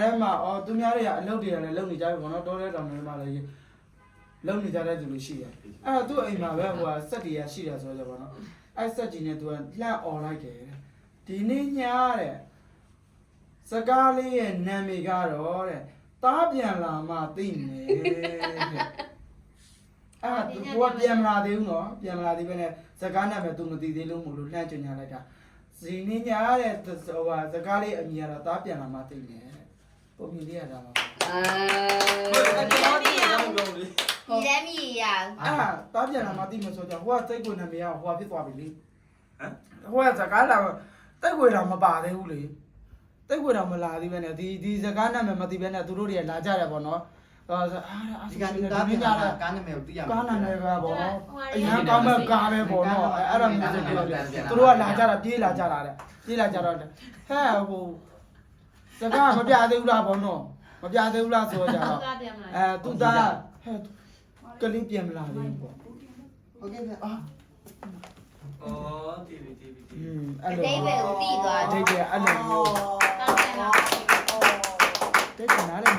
အဲ့မှာသူများတွေကအလုပ်တွေကလည်းလုပ်နေကြပြီဘောနော်တောတဲ့တောင်တွေမှာလည်းလုပ်နေကြတဲ့သူတွေရှိတယ်အဲ့တော့သူ့အိမ်မှာပဲဟိုကစက်တွေကရှိတယ်ဆိုတော့ဘောနော်အဲ့စက်ကြီးနဲ့သူကလှန့်អော်လိုက်တယ်ဒီနေ့ညတဲ့စကားလေးရဲ့နာမည်ကတော့တဲ့တားပြန်လာမှသိနေတဲ့သူကပြန်မလာသေးဘူးနော်ပြန်မလာသေးပဲနဲ့စကားနာမည်သူမသိသေးလို့မို့လို့လှန့်ကြညာလိုက်တာဒီနေ့ညတဲ့ဟိုစကားလေးအမြင်ကတော့တားပြန်လာမှသိနေပုံမြင်လေးရတာပါ你在米呀？တားပြန်လာမှသိမှာဆိုကြဟိုကစိတ်ကိုနာမည်ကဟိုကဖြစ်သွားပြီလေဟိုကစကားလာတိတ်ွေတော်မပါသေးဘူးလေတိတ်ွေတော်မလာသေးပဲနဲ့ဒီစကားနာမည်မသိပဲနဲ့သူတို့တွေကလာကြတယ်ပေါ့နော်ဒီကနေ့တားပြန်လာကားနာမည်ကိုသိရမှာကားနာမည်ကပေါ့နော်အရင်ကောင်းမဲ့ကားပဲပေါ့နော်အဲ့ဒါမျိုးဆိုပြောတယ်သူတို့ကလာကြတာပြေးလာကြတာတဲ့ပြေးလာကြတော့ဟဲ့ဟိုစကားမပြသေးဘူးလားပေါ့နော်မပြသေးဘူးလားဆိုကြတော့သူသားဟဲ့ကလေးပြန်မလာသေးဘူးပေါ့ဟုတ်ကဲ့ဗျာတီဗီအဲ့လိုအတိတ်ပဲကိုပြီးသွား အတိတ်ပဲအဲ့လိုမျိုးတိတ်ကနားလေ